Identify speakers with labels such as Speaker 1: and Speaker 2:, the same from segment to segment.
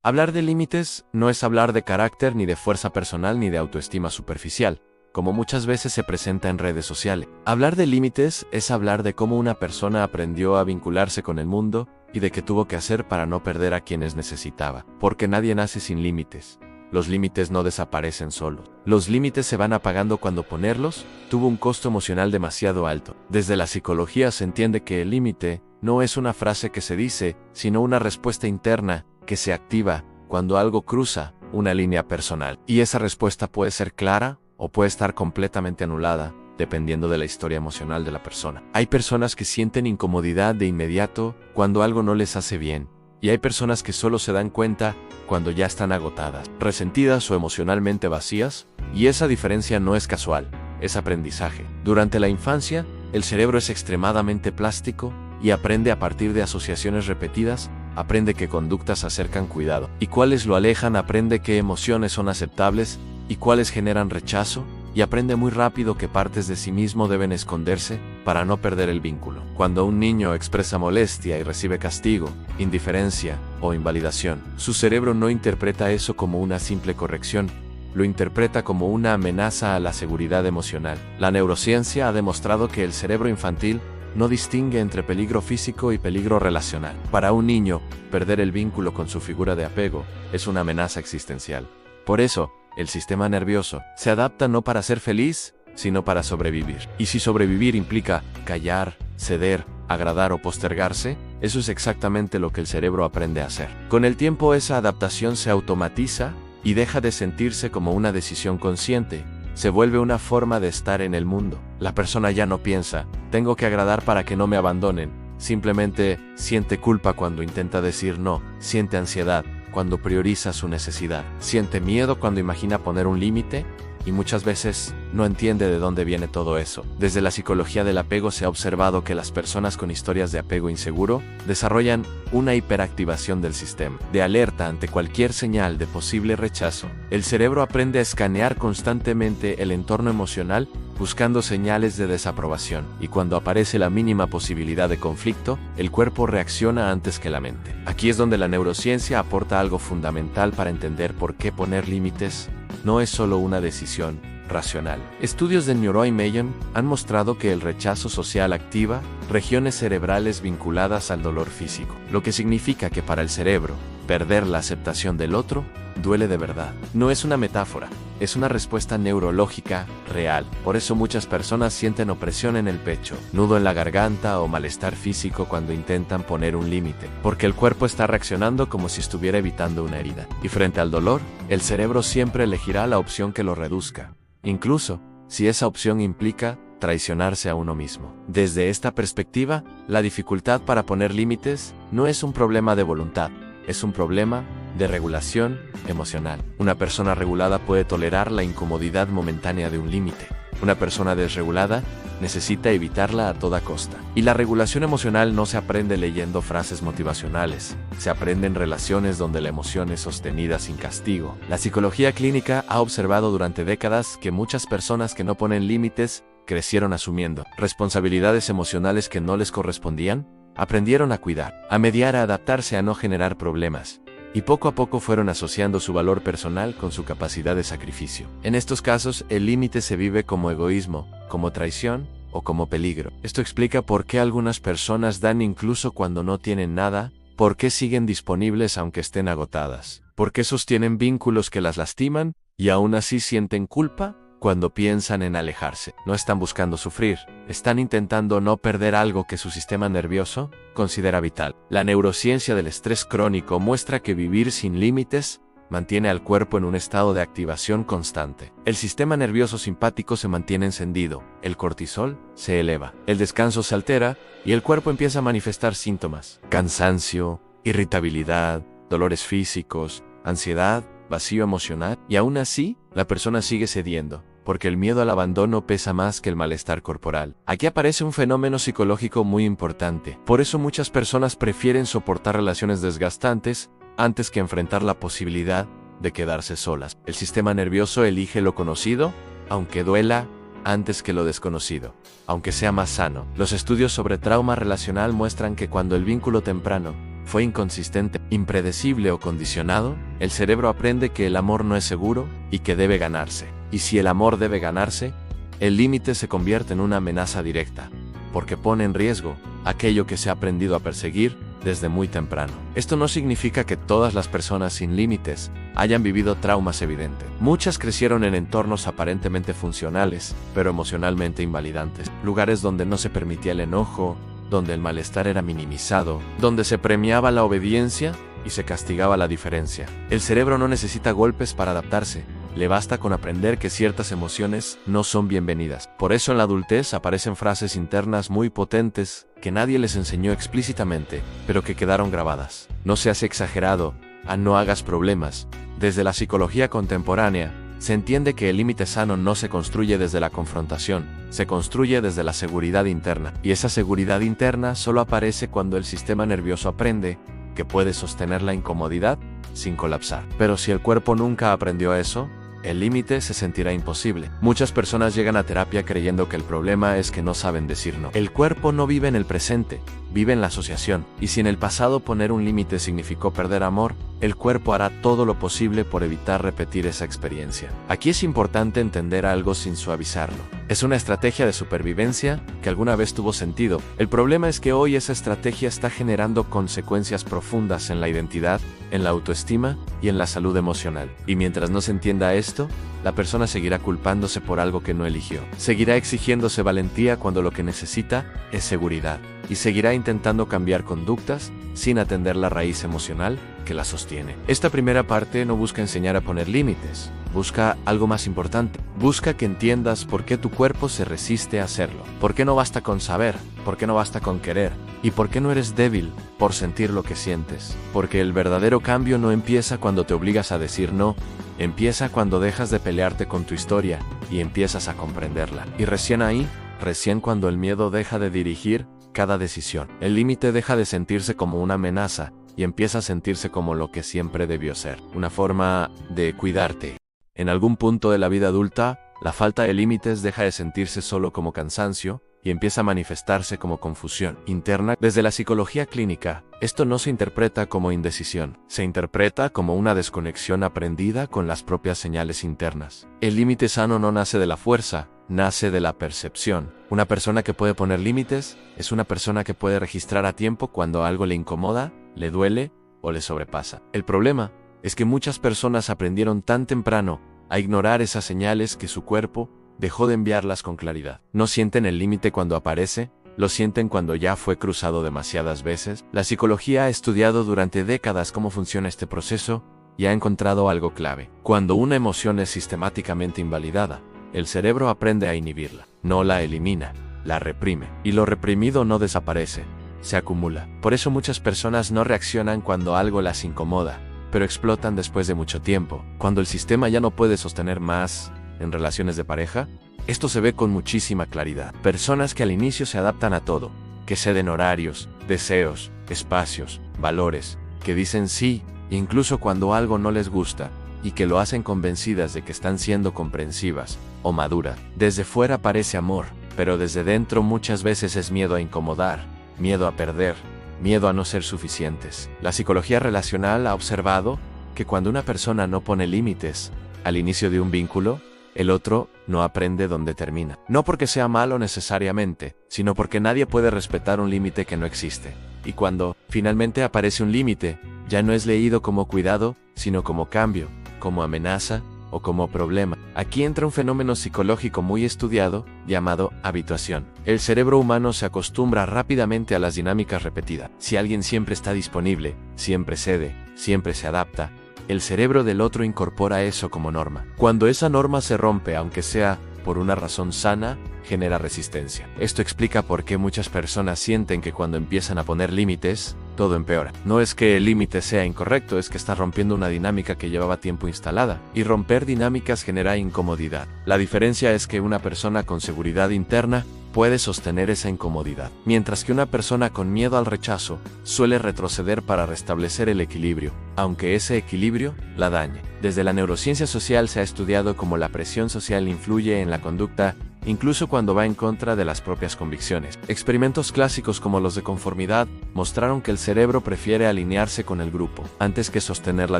Speaker 1: Hablar de límites no es hablar de carácter ni de fuerza personal ni de autoestima superficial, como muchas veces se presenta en redes sociales. Hablar de límites es hablar de cómo una persona aprendió a vincularse con el mundo y de qué tuvo que hacer para no perder a quienes necesitaba. Porque nadie nace sin límites. Los límites no desaparecen solos. Los límites se van apagando cuando ponerlos tuvo un costo emocional demasiado alto. Desde la psicología se entiende que el límite no es una frase que se dice, sino una respuesta interna que se activa cuando algo cruza una línea personal. Y esa respuesta puede ser clara o puede estar completamente anulada, dependiendo de la historia emocional de la persona. Hay personas que sienten incomodidad de inmediato cuando algo no les hace bien, y hay personas que solo se dan cuenta cuando ya están agotadas, resentidas o emocionalmente vacías, y esa diferencia no es casual, es aprendizaje. Durante la infancia, el cerebro es extremadamente plástico y aprende a partir de asociaciones repetidas, aprende qué conductas acercan cuidado y cuáles lo alejan, aprende qué emociones son aceptables y cuáles generan rechazo, y aprende muy rápido qué partes de sí mismo deben esconderse para no perder el vínculo. Cuando un niño expresa molestia y recibe castigo, indiferencia o invalidación, su cerebro no interpreta eso como una simple corrección, lo interpreta como una amenaza a la seguridad emocional. La neurociencia ha demostrado que el cerebro infantil no distingue entre peligro físico y peligro relacional. Para un niño, perder el vínculo con su figura de apego es una amenaza existencial. Por eso, el sistema nervioso se adapta no para ser feliz, sino para sobrevivir. Y si sobrevivir implica callar, ceder, agradar o postergarse, eso es exactamente lo que el cerebro aprende a hacer. Con el tiempo esa adaptación se automatiza y deja de sentirse como una decisión consciente. Se vuelve una forma de estar en el mundo. La persona ya no piensa, tengo que agradar para que no me abandonen. Simplemente siente culpa cuando intenta decir no, siente ansiedad cuando prioriza su necesidad, siente miedo cuando imagina poner un límite y muchas veces no entiende de dónde viene todo eso. Desde la psicología del apego se ha observado que las personas con historias de apego inseguro desarrollan una hiperactivación del sistema de alerta ante cualquier señal de posible rechazo. El cerebro aprende a escanear constantemente el entorno emocional buscando señales de desaprobación, y cuando aparece la mínima posibilidad de conflicto, el cuerpo reacciona antes que la mente. Aquí es donde la neurociencia aporta algo fundamental para entender por qué poner límites no es solo una decisión racional. Estudios de Neuroi Mellon han mostrado que el rechazo social activa regiones cerebrales vinculadas al dolor físico, lo que significa que para el cerebro, perder la aceptación del otro duele de verdad. No es una metáfora, es una respuesta neurológica real. Por eso muchas personas sienten opresión en el pecho, nudo en la garganta o malestar físico cuando intentan poner un límite, porque el cuerpo está reaccionando como si estuviera evitando una herida. Y frente al dolor, el cerebro siempre elegirá la opción que lo reduzca, incluso si esa opción implica traicionarse a uno mismo. Desde esta perspectiva, la dificultad para poner límites no es un problema de voluntad, es un problema de regulación emocional. Una persona regulada puede tolerar la incomodidad momentánea de un límite. Una persona desregulada necesita evitarla a toda costa. Y la regulación emocional no se aprende leyendo frases motivacionales, se aprende en relaciones donde la emoción es sostenida sin castigo. La psicología clínica ha observado durante décadas que muchas personas que no ponen límites crecieron asumiendo responsabilidades emocionales que no les correspondían, aprendieron a cuidar, a mediar, a adaptarse, a no generar problemas. Y poco a poco fueron asociando su valor personal con su capacidad de sacrificio. En estos casos, el límite se vive como egoísmo, como traición o como peligro. Esto explica por qué algunas personas dan incluso cuando no tienen nada, por qué siguen disponibles aunque estén agotadas, por qué sostienen vínculos que las lastiman y aún así sienten culpa cuando piensan en alejarse. No están buscando sufrir, están intentando no perder algo que su sistema nervioso considera vital. La neurociencia del estrés crónico muestra que vivir sin límites mantiene al cuerpo en un estado de activación constante. El sistema nervioso simpático se mantiene encendido, el cortisol se eleva, el descanso se altera y el cuerpo empieza a manifestar síntomas: cansancio, irritabilidad, dolores físicos, ansiedad, vacío emocional, y aún así, la persona sigue cediendo, porque el miedo al abandono pesa más que el malestar corporal. Aquí aparece un fenómeno psicológico muy importante. Por eso muchas personas prefieren soportar relaciones desgastantes antes que enfrentar la posibilidad de quedarse solas. El sistema nervioso elige lo conocido, aunque duela, antes que lo desconocido, aunque sea más sano. Los estudios sobre trauma relacional muestran que cuando el vínculo temprano fue inconsistente, impredecible o condicionado, el cerebro aprende que el amor no es seguro y que debe ganarse. Y si el amor debe ganarse, el límite se convierte en una amenaza directa, porque pone en riesgo aquello que se ha aprendido a perseguir desde muy temprano. Esto no significa que todas las personas sin límites hayan vivido traumas evidentes. Muchas crecieron en entornos aparentemente funcionales, pero emocionalmente invalidantes. Lugares donde no se permitía el enojo, donde el malestar era minimizado, donde se premiaba la obediencia y se castigaba la diferencia. El cerebro no necesita golpes para adaptarse. Le basta con aprender que ciertas emociones no son bienvenidas. Por eso en la adultez aparecen frases internas muy potentes que nadie les enseñó explícitamente, pero que quedaron grabadas. No seas exagerado, no hagas problemas. Desde la psicología contemporánea, se entiende que el límite sano no se construye desde la confrontación, se construye desde la seguridad interna. Y esa seguridad interna solo aparece cuando el sistema nervioso aprende que puede sostener la incomodidad sin colapsar. Pero si el cuerpo nunca aprendió eso, el límite se sentirá imposible. Muchas personas llegan a terapia creyendo que el problema es que no saben decir no. El cuerpo no vive en el presente, vive en la asociación. Y si en el pasado poner un límite significó perder amor, el cuerpo hará todo lo posible por evitar repetir esa experiencia. Aquí es importante entender algo sin suavizarlo. Es una estrategia de supervivencia que alguna vez tuvo sentido. El problema es que hoy esa estrategia está generando consecuencias profundas en la identidad, en la autoestima y en la salud emocional. Y mientras no se entienda esto, la persona seguirá culpándose por algo que no eligió. Seguirá exigiéndose valentía cuando lo que necesita es seguridad. Y seguirá intentando cambiar conductas sin atender la raíz emocional que la sostiene. Esta primera parte no busca enseñar a poner límites, busca algo más importante. Busca que entiendas por qué tu cuerpo se resiste a hacerlo. Por qué no basta con saber, por qué no basta con querer, y por qué no eres débil por sentir lo que sientes. Porque el verdadero cambio no empieza cuando te obligas a decir no, empieza cuando dejas de pelearte con tu historia y empiezas a comprenderla. Y recién ahí, recién cuando el miedo deja de dirigir cada decisión, el límite deja de sentirse como una amenaza y empieza a sentirse como lo que siempre debió ser, una forma de cuidarte. En algún punto de la vida adulta, la falta de límites deja de sentirse solo como cansancio y empieza a manifestarse como confusión interna. Desde la psicología clínica, esto no se interpreta como indecisión, se interpreta como una desconexión aprendida con las propias señales internas. El límite sano no nace de la fuerza, nace de la percepción. Una persona que puede poner límites es una persona que puede registrar a tiempo cuando algo le incomoda, le duele o le sobrepasa. El problema es que muchas personas aprendieron tan temprano a ignorar esas señales que su cuerpo dejó de enviarlas con claridad. No sienten el límite cuando aparece, lo sienten cuando ya fue cruzado demasiadas veces. La psicología ha estudiado durante décadas cómo funciona este proceso y ha encontrado algo clave. Cuando una emoción es sistemáticamente invalidada, el cerebro aprende a inhibirla. No la elimina, la reprime. Y lo reprimido no desaparece, se acumula. Por eso muchas personas no reaccionan cuando algo las incomoda, pero explotan después de mucho tiempo. Cuando el sistema ya no puede sostener más en relaciones de pareja, esto se ve con muchísima claridad. Personas que al inicio se adaptan a todo, que ceden horarios, deseos, espacios, valores, que dicen sí, incluso cuando algo no les gusta, y que lo hacen convencidas de que están siendo comprensivas o maduras. Desde fuera parece amor, pero desde dentro muchas veces es miedo a incomodar, miedo a perder, miedo a no ser suficientes. La psicología relacional ha observado que cuando una persona no pone límites al inicio de un vínculo, el otro no aprende dónde termina. No porque sea malo necesariamente, sino porque nadie puede respetar un límite que no existe. Y cuando finalmente aparece un límite, ya no es leído como cuidado, sino como cambio, como amenaza o como problema. Aquí entra un fenómeno psicológico muy estudiado llamado habituación. El cerebro humano se acostumbra rápidamente a las dinámicas repetidas. Si alguien siempre está disponible, siempre cede, siempre se adapta, el cerebro del otro incorpora eso como norma. Cuando esa norma se rompe, aunque sea por una razón sana, genera resistencia. Esto explica por qué muchas personas sienten que cuando empiezan a poner límites, todo empeora. No es que el límite sea incorrecto, es que está rompiendo una dinámica que llevaba tiempo instalada, y romper dinámicas genera incomodidad. La diferencia es que una persona con seguridad interna puede sostener esa incomodidad, mientras que una persona con miedo al rechazo suele retroceder para restablecer el equilibrio, aunque ese equilibrio la dañe. Desde la neurociencia social se ha estudiado cómo la presión social influye en la conducta incluso cuando va en contra de las propias convicciones. Experimentos clásicos como los de conformidad mostraron que el cerebro prefiere alinearse con el grupo antes que sostener la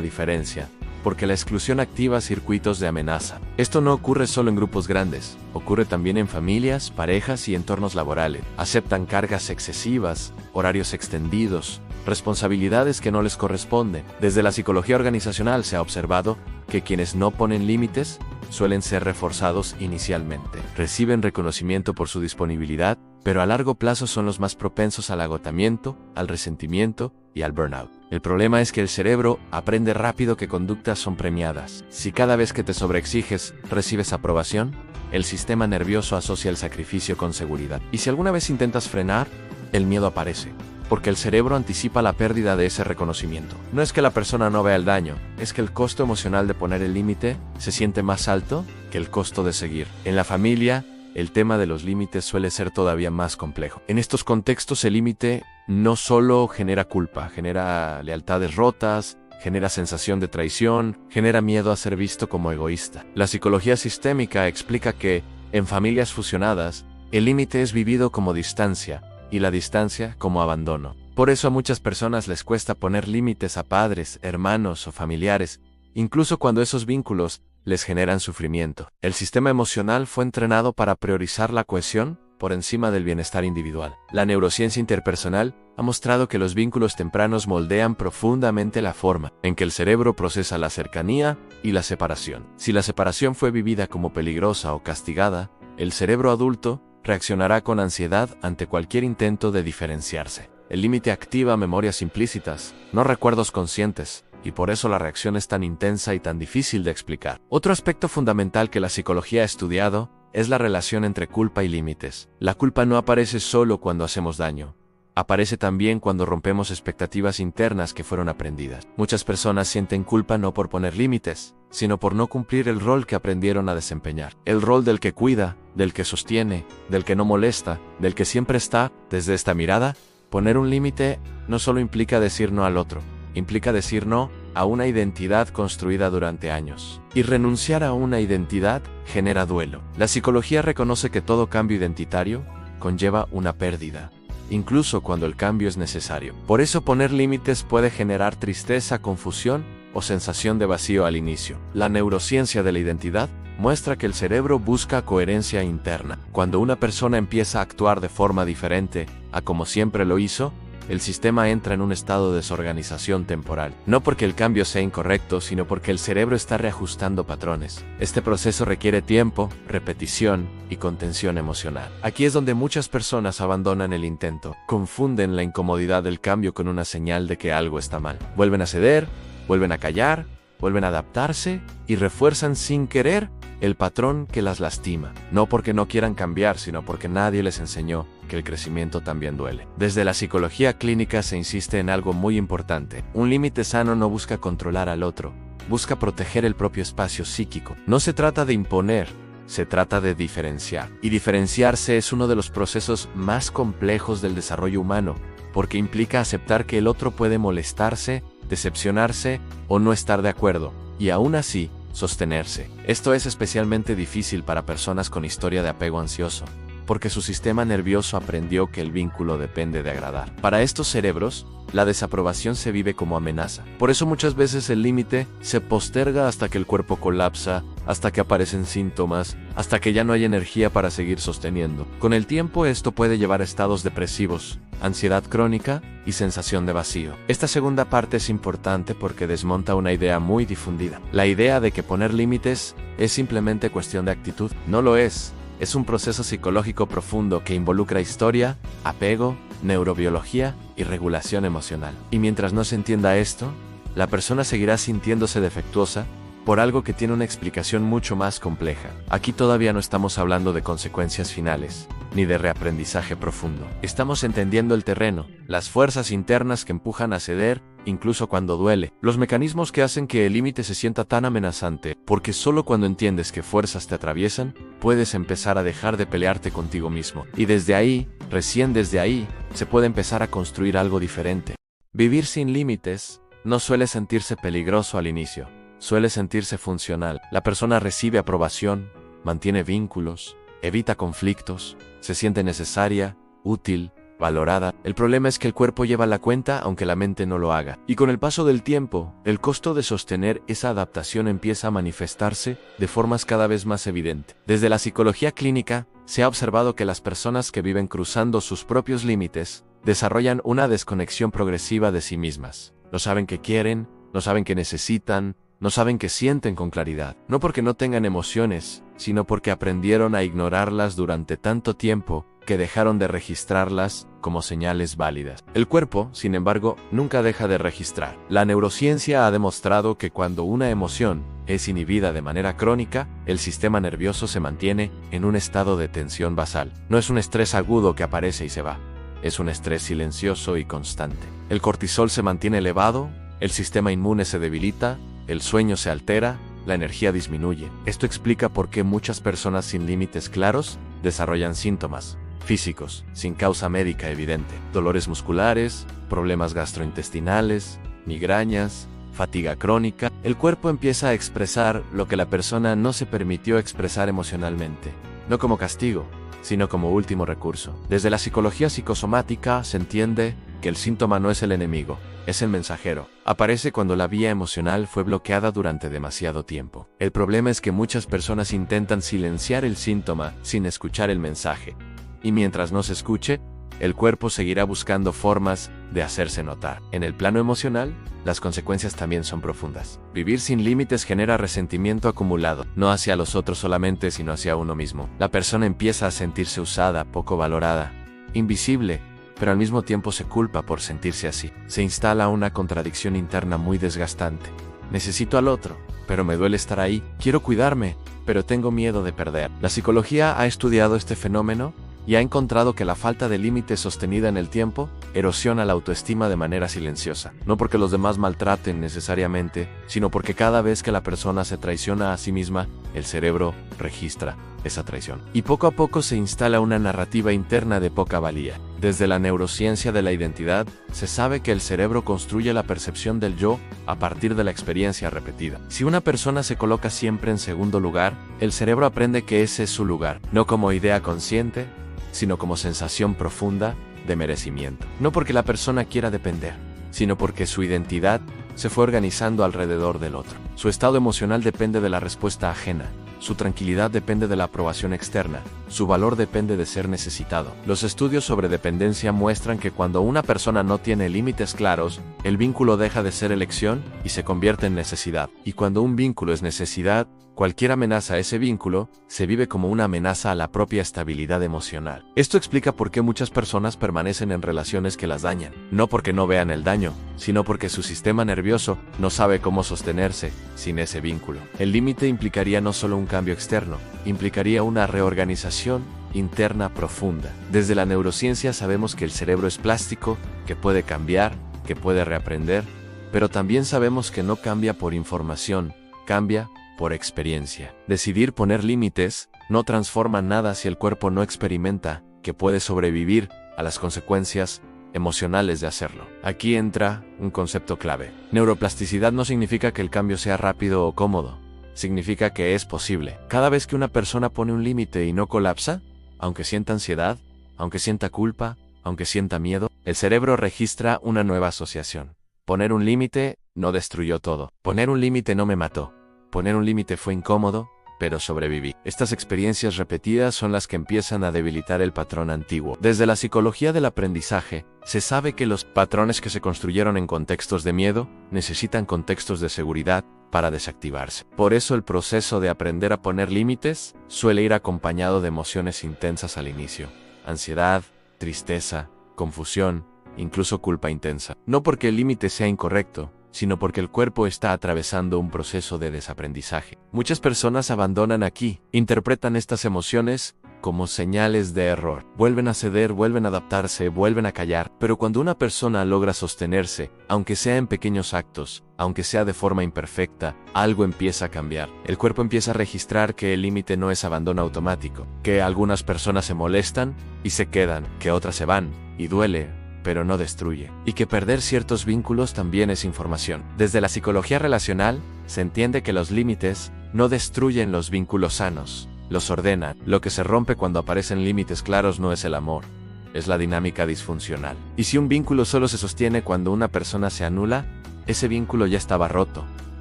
Speaker 1: diferencia, porque la exclusión activa circuitos de amenaza. Esto no ocurre solo en grupos grandes, ocurre también en familias, parejas y entornos laborales. Aceptan cargas excesivas, horarios extendidos, responsabilidades que no les corresponden. Desde la psicología organizacional se ha observado que quienes no ponen límites suelen ser reforzados inicialmente. Reciben reconocimiento por su disponibilidad, pero a largo plazo son los más propensos al agotamiento, al resentimiento y al burnout. El problema es que el cerebro aprende rápido que conductas son premiadas. Si cada vez que te sobreexiges recibes aprobación, el sistema nervioso asocia el sacrificio con seguridad. Y si alguna vez intentas frenar, el miedo aparece, porque el cerebro anticipa la pérdida de ese reconocimiento. No es que la persona no vea el daño, es que el costo emocional de poner el límite se siente más alto que el costo de seguir. En la familia, el tema de los límites suele ser todavía más complejo. En estos contextos el límite no solo genera culpa, genera lealtades rotas, genera sensación de traición, genera miedo a ser visto como egoísta. La psicología sistémica explica que, en familias fusionadas, el límite es vivido como distancia, y la distancia como abandono. Por eso a muchas personas les cuesta poner límites a padres, hermanos o familiares, incluso cuando esos vínculos les generan sufrimiento. El sistema emocional fue entrenado para priorizar la cohesión por encima del bienestar individual. La neurociencia interpersonal ha mostrado que los vínculos tempranos moldean profundamente la forma en que el cerebro procesa la cercanía y la separación. Si la separación fue vivida como peligrosa o castigada, el cerebro adulto reaccionará con ansiedad ante cualquier intento de diferenciarse. El límite activa memorias implícitas, no recuerdos conscientes, y por eso la reacción es tan intensa y tan difícil de explicar. Otro aspecto fundamental que la psicología ha estudiado es la relación entre culpa y límites. La culpa no aparece solo cuando hacemos daño. Aparece también cuando rompemos expectativas internas que fueron aprendidas. Muchas personas sienten culpa no por poner límites, sino por no cumplir el rol que aprendieron a desempeñar. El rol del que cuida, del que sostiene, del que no molesta, del que siempre está. Desde esta mirada, poner un límite no solo implica decir no al otro, implica decir no a una identidad construida durante años. Y renunciar a una identidad genera duelo. La psicología reconoce que todo cambio identitario conlleva una pérdida, incluso cuando el cambio es necesario. Por eso poner límites puede generar tristeza, confusión o sensación de vacío al inicio. La neurociencia de la identidad muestra que el cerebro busca coherencia interna. Cuando una persona empieza a actuar de forma diferente a como siempre lo hizo, el sistema entra en un estado de desorganización temporal. No porque el cambio sea incorrecto, sino porque el cerebro está reajustando patrones. Este proceso requiere tiempo, repetición y contención emocional. Aquí es donde muchas personas abandonan el intento. Confunden la incomodidad del cambio con una señal de que algo está mal. Vuelven a ceder, vuelven a callar, vuelven a adaptarse y refuerzan sin querer el patrón que las lastima. No porque no quieran cambiar, sino porque nadie les enseñó que el crecimiento también duele. Desde la psicología clínica se insiste en algo muy importante. Un límite sano no busca controlar al otro, busca proteger el propio espacio psíquico. No se trata de imponer, se trata de diferenciar. Y diferenciarse es uno de los procesos más complejos del desarrollo humano, porque implica aceptar que el otro puede molestarse, decepcionarse o no estar de acuerdo, y aún así, sostenerse. Esto es especialmente difícil para personas con historia de apego ansioso, porque su sistema nervioso aprendió que el vínculo depende de agradar. Para estos cerebros, la desaprobación se vive como amenaza. Por eso muchas veces el límite se posterga hasta que el cuerpo colapsa, hasta que aparecen síntomas, hasta que ya no hay energía para seguir sosteniendo. Con el tiempo esto puede llevar a estados depresivos, ansiedad crónica y sensación de vacío. Esta segunda parte es importante porque desmonta una idea muy difundida. La idea de que poner límites es simplemente cuestión de actitud. No lo es. Es un proceso psicológico profundo que involucra historia, apego, neurobiología y regulación emocional. Y mientras no se entienda esto, la persona seguirá sintiéndose defectuosa por algo que tiene una explicación mucho más compleja. Aquí todavía no estamos hablando de consecuencias finales, ni de reaprendizaje profundo. Estamos entendiendo el terreno, las fuerzas internas que empujan a ceder, incluso cuando duele, los mecanismos que hacen que el límite se sienta tan amenazante, porque solo cuando entiendes qué fuerzas te atraviesan, puedes empezar a dejar de pelearte contigo mismo. Y desde ahí, recién desde ahí, se puede empezar a construir algo diferente. Vivir sin límites no suele sentirse peligroso al inicio. Suele sentirse funcional. La persona recibe aprobación, mantiene vínculos, evita conflictos, se siente necesaria, útil, valorada. El problema es que el cuerpo lleva la cuenta aunque la mente no lo haga. Y con el paso del tiempo, el costo de sostener esa adaptación empieza a manifestarse de formas cada vez más evidentes. Desde la psicología clínica, se ha observado que las personas que viven cruzando sus propios límites desarrollan una desconexión progresiva de sí mismas. No saben qué quieren, no saben qué necesitan, no saben qué sienten con claridad. No porque no tengan emociones, sino porque aprendieron a ignorarlas durante tanto tiempo que dejaron de registrarlas como señales válidas. El cuerpo, sin embargo, nunca deja de registrar. La neurociencia ha demostrado que cuando una emoción es inhibida de manera crónica, el sistema nervioso se mantiene en un estado de tensión basal. No es un estrés agudo que aparece y se va. Es un estrés silencioso y constante. El cortisol se mantiene elevado, el sistema inmune se debilita, el sueño se altera, la energía disminuye. Esto explica por qué muchas personas sin límites claros desarrollan síntomas físicos, sin causa médica evidente. Dolores musculares, problemas gastrointestinales, migrañas, fatiga crónica. El cuerpo empieza a expresar lo que la persona no se permitió expresar emocionalmente, no como castigo, sino como último recurso. Desde la psicología psicosomática se entiende que el síntoma no es el enemigo, es el mensajero. Aparece cuando la vía emocional fue bloqueada durante demasiado tiempo. El problema es que muchas personas intentan silenciar el síntoma sin escuchar el mensaje. Y mientras no se escuche, el cuerpo seguirá buscando formas de hacerse notar. En el plano emocional, las consecuencias también son profundas. Vivir sin límites genera resentimiento acumulado, no hacia los otros solamente, sino hacia uno mismo. La persona empieza a sentirse usada, poco valorada, invisible, pero al mismo tiempo se culpa por sentirse así. Se instala una contradicción interna muy desgastante. Necesito al otro, pero me duele estar ahí. Quiero cuidarme, pero tengo miedo de perder. La psicología ha estudiado este fenómeno y ha encontrado que la falta de límites sostenida en el tiempo erosiona la autoestima de manera silenciosa. No porque los demás maltraten necesariamente, sino porque cada vez que la persona se traiciona a sí misma, el cerebro registra esa traición. Y poco a poco se instala una narrativa interna de poca valía. Desde la neurociencia de la identidad, se sabe que el cerebro construye la percepción del yo a partir de la experiencia repetida. Si una persona se coloca siempre en segundo lugar, el cerebro aprende que ese es su lugar, no como idea consciente, sino como sensación profunda de merecimiento. No porque la persona quiera depender, sino porque su identidad se fue organizando alrededor del otro. Su estado emocional depende de la respuesta ajena. Su tranquilidad depende de la aprobación externa. Su valor depende de ser necesitado. Los estudios sobre dependencia muestran que cuando una persona no tiene límites claros, el vínculo deja de ser elección y se convierte en necesidad. Y cuando un vínculo es necesidad, cualquier amenaza a ese vínculo se vive como una amenaza a la propia estabilidad emocional. Esto explica por qué muchas personas permanecen en relaciones que las dañan. No porque no vean el daño, sino porque su sistema nervioso no sabe cómo sostenerse sin ese vínculo. El límite implicaría no solo un cambio externo, implicaría una reorganización interna profunda. Desde la neurociencia sabemos que el cerebro es plástico, que puede cambiar, que puede reaprender, pero también sabemos que no cambia por información, cambia por experiencia. Decidir poner límites no transforma nada si el cuerpo no experimenta que puede sobrevivir a las consecuencias emocionales de hacerlo. Aquí entra un concepto clave. Neuroplasticidad no significa que el cambio sea rápido o cómodo. Significa que es posible. Cada vez que una persona pone un límite y no colapsa, aunque sienta ansiedad, aunque sienta culpa, aunque sienta miedo, el cerebro registra una nueva asociación. Poner un límite no destruyó todo. Poner un límite no me mató. Poner un límite fue incómodo, pero sobreviví. Estas experiencias repetidas son las que empiezan a debilitar el patrón antiguo. Desde la psicología del aprendizaje, se sabe que los patrones que se construyeron en contextos de miedo necesitan contextos de seguridad para desactivarse. Por eso el proceso de aprender a poner límites suele ir acompañado de emociones intensas al inicio. Ansiedad, tristeza, confusión, incluso culpa intensa. No porque el límite sea incorrecto, sino porque el cuerpo está atravesando un proceso de desaprendizaje. Muchas personas abandonan aquí, interpretan estas emociones como señales de error. Vuelven a ceder, vuelven a adaptarse, vuelven a callar. Pero cuando una persona logra sostenerse, aunque sea en pequeños actos, aunque sea de forma imperfecta, algo empieza a cambiar. El cuerpo empieza a registrar que el límite no es abandono automático, que algunas personas se molestan y se quedan, que otras se van, y duele, pero no destruye. Y que perder ciertos vínculos también es información. Desde la psicología relacional, se entiende que los límites no destruyen los vínculos sanos, los ordena. Lo que se rompe cuando aparecen límites claros no es el amor, es la dinámica disfuncional. Y si un vínculo solo se sostiene cuando una persona se anula, ese vínculo ya estaba roto,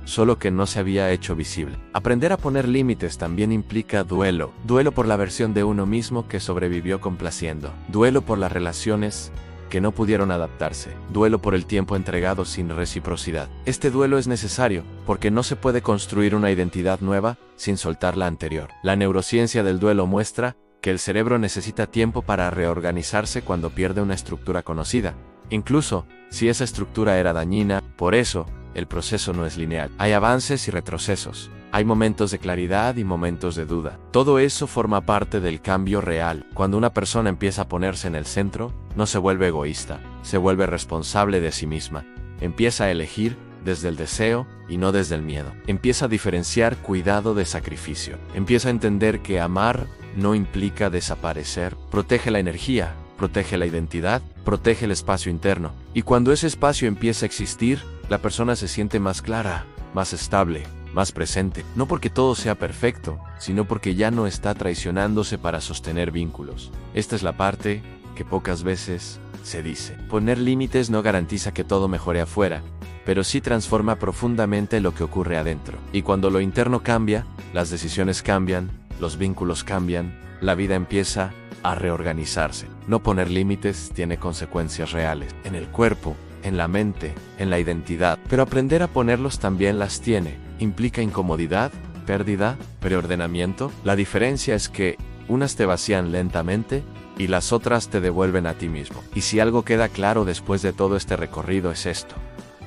Speaker 1: solo que no se había hecho visible. Aprender a poner límites también implica duelo. Duelo por la versión de uno mismo que sobrevivió complaciendo. Duelo por las relaciones que no pudieron adaptarse. Duelo por el tiempo entregado sin reciprocidad. Este duelo es necesario, porque no se puede construir una identidad nueva sin soltar la anterior. La neurociencia del duelo muestra que el cerebro necesita tiempo para reorganizarse cuando pierde una estructura conocida, incluso si esa estructura era dañina. Por eso, el proceso no es lineal. Hay avances y retrocesos. Hay momentos de claridad y momentos de duda. Todo eso forma parte del cambio real. Cuando una persona empieza a ponerse en el centro, no se vuelve egoísta, se vuelve responsable de sí misma. Empieza a elegir desde el deseo y no desde el miedo. Empieza a diferenciar cuidado de sacrificio. Empieza a entender que amar no implica desaparecer. Protege la energía, protege la identidad, protege el espacio interno. Y cuando ese espacio empieza a existir, la persona se siente más clara, más estable, más presente. No porque todo sea perfecto, sino porque ya no está traicionándose para sostener vínculos. Esta es la parte que pocas veces se dice. Poner límites no garantiza que todo mejore afuera, pero sí transforma profundamente lo que ocurre adentro. Y cuando lo interno cambia, las decisiones cambian, los vínculos cambian, la vida empieza a reorganizarse. No poner límites tiene consecuencias reales en el cuerpo, en la mente, en la identidad, pero aprender a ponerlos también las tiene. Implica incomodidad, pérdida, preordenamiento. La diferencia es que unas te vacían lentamente y las otras te devuelven a ti mismo. Y si algo queda claro después de todo este recorrido es esto: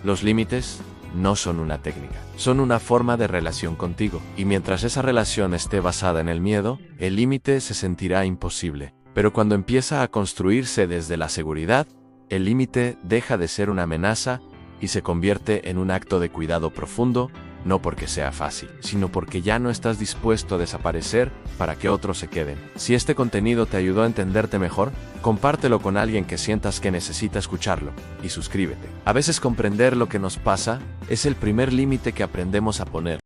Speaker 1: los límites no son una técnica, son una forma de relación contigo. Y mientras esa relación esté basada en el miedo, el límite se sentirá imposible. Pero cuando empieza a construirse desde la seguridad, el límite deja de ser una amenaza y se convierte en un acto de cuidado profundo, no porque sea fácil, sino porque ya no estás dispuesto a desaparecer para que otros se queden. Si este contenido te ayudó a entenderte mejor, compártelo con alguien que sientas que necesita escucharlo, y suscríbete. A veces comprender lo que nos pasa es el primer límite que aprendemos a poner.